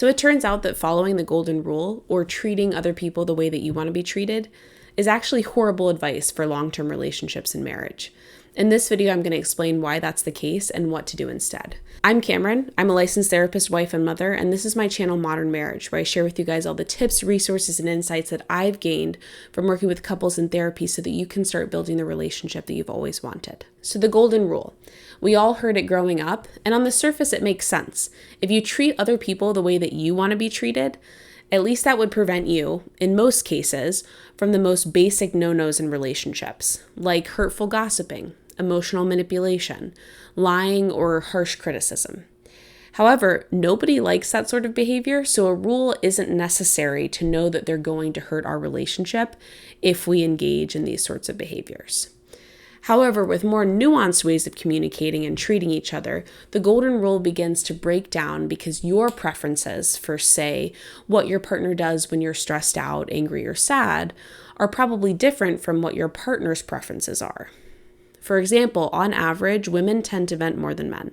So it turns out that following the golden rule, or treating other people the way that you want to be treated, is actually horrible advice for long-term relationships and marriage. In this video, I'm going to explain why that's the case and what to do instead. I'm Cameron. I'm a licensed therapist, wife, and mother, and this is my channel, Modern Marriage, where I share with you guys all the tips, resources, and insights that I've gained from working with couples in therapy so that you can start building the relationship that you've always wanted. So the golden rule. We all heard it growing up, and on the surface, it makes sense. If you treat other people the way that you want to be treated, at least that would prevent you, in most cases, from the most basic no-nos in relationships, like hurtful gossiping, emotional manipulation, lying, or harsh criticism. However, nobody likes that sort of behavior, so a rule isn't necessary to know that they're going to hurt our relationship if we engage in these sorts of behaviors. However, with more nuanced ways of communicating and treating each other, the golden rule begins to break down because your preferences for, say, what your partner does when you're stressed out, angry, or sad are probably different from what your partner's preferences are. For example, on average, women tend to vent more than men.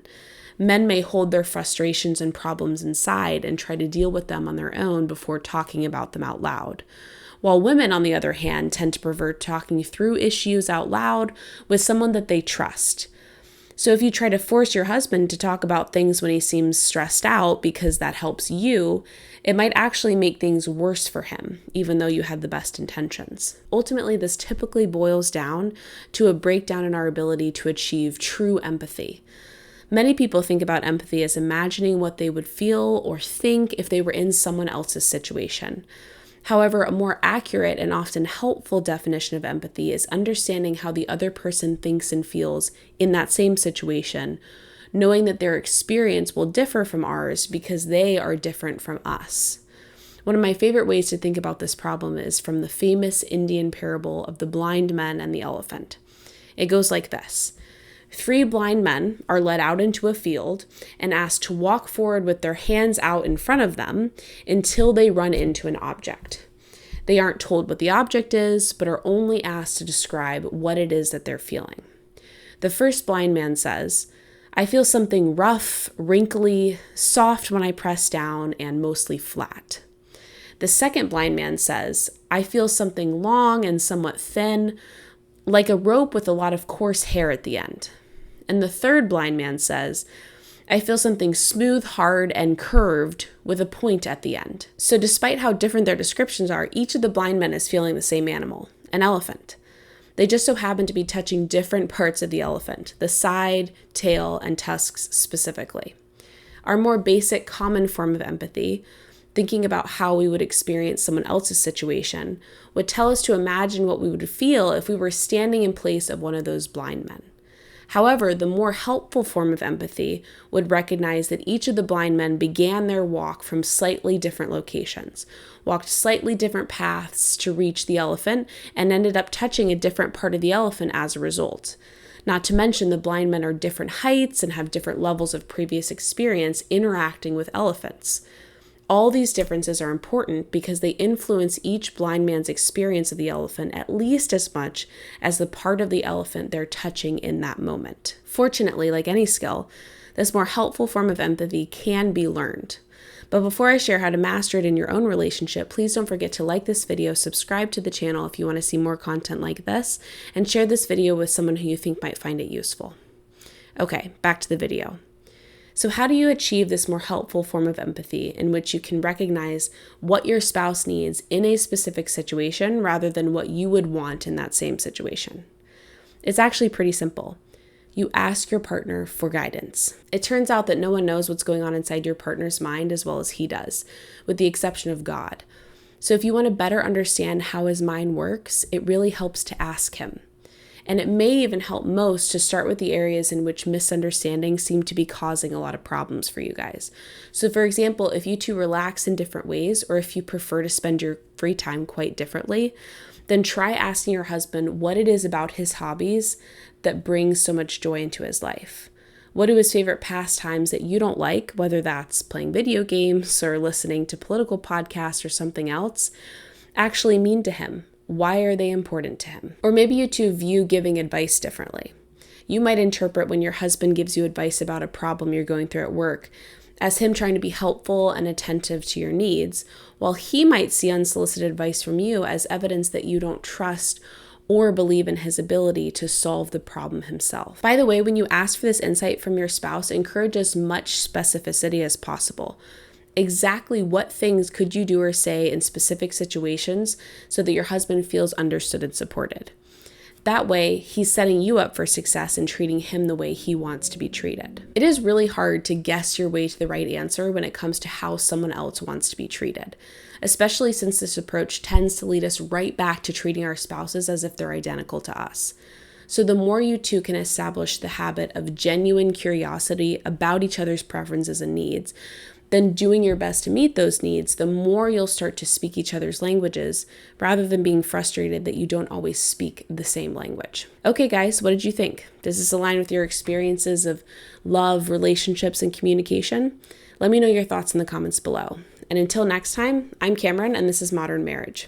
Men may hold their frustrations and problems inside and try to deal with them on their own before talking about them out loud. While women, on the other hand, tend to prefer talking through issues out loud with someone that they trust. So if you try to force your husband to talk about things when he seems stressed out because that helps you, it might actually make things worse for him, even though you had the best intentions. Ultimately, this typically boils down to a breakdown in our ability to achieve true empathy. Many people think about empathy as imagining what they would feel or think if they were in someone else's situation. However, a more accurate and often helpful definition of empathy is understanding how the other person thinks and feels in that same situation, knowing that their experience will differ from ours because they are different from us. One of my favorite ways to think about this problem is from the famous Indian parable of the blind men and the elephant. It goes like this. 3 blind men are led out into a field and asked to walk forward with their hands out in front of them until they run into an object. They aren't told what the object is, but are only asked to describe what it is that they're feeling. The first blind man says, "I feel something rough, wrinkly, soft when I press down, and mostly flat." The second blind man says, "I feel something long and somewhat thin, like a rope with a lot of coarse hair at the end." And the third blind man says, "I feel something smooth, hard, and curved with a point at the end." So despite how different their descriptions are, each of the blind men is feeling the same animal, an elephant. They just so happen to be touching different parts of the elephant, the side, tail, and tusks specifically. Our more basic, common form of empathy, thinking about how we would experience someone else's situation, would tell us to imagine what we would feel if we were standing in place of one of those blind men. However, the more helpful form of empathy would recognize that each of the blind men began their walk from slightly different locations, walked slightly different paths to reach the elephant, and ended up touching a different part of the elephant as a result. Not to mention the blind men are different heights and have different levels of previous experience interacting with elephants. All these differences are important because they influence each blind man's experience of the elephant at least as much as the part of the elephant they're touching in that moment. Fortunately, like any skill, this more helpful form of empathy can be learned. But before I share how to master it in your own relationship, please don't forget to like this video, subscribe to the channel if you want to see more content like this, and share this video with someone who you think might find it useful. Okay, back to the video. So how do you achieve this more helpful form of empathy in which you can recognize what your spouse needs in a specific situation rather than what you would want in that same situation? It's actually pretty simple. You ask your partner for guidance. It turns out that no one knows what's going on inside your partner's mind as well as he does, with the exception of God. So if you want to better understand how his mind works, it really helps to ask him. And it may even help most to start with the areas in which misunderstandings seem to be causing a lot of problems for you guys. So for example, if you two relax in different ways, or if you prefer to spend your free time quite differently, then try asking your husband what it is about his hobbies that brings so much joy into his life. What do his favorite pastimes that you don't like, whether that's playing video games or listening to political podcasts or something else, actually mean to him? Why are they important to him? Or maybe you two view giving advice differently. You might interpret when your husband gives you advice about a problem you're going through at work as him trying to be helpful and attentive to your needs, while he might see unsolicited advice from you as evidence that you don't trust or believe in his ability to solve the problem himself. By the way, when you ask for this insight from your spouse, encourage as much specificity as possible. Exactly what things could you do or say in specific situations so that your husband feels understood and supported? That way, he's setting you up for success and treating him the way he wants to be treated. It is really hard to guess your way to the right answer when it comes to how someone else wants to be treated, especially since this approach tends to lead us right back to treating our spouses as if they're identical to us. So the more you two can establish the habit of genuine curiosity about each other's preferences and needs, then doing your best to meet those needs, the more you'll start to speak each other's languages, rather than being frustrated that you don't always speak the same language. Okay, guys, what did you think? Does this align with your experiences of love, relationships, and communication? Let me know your thoughts in the comments below. And until next time, I'm Cameron, and this is Modern Marriage.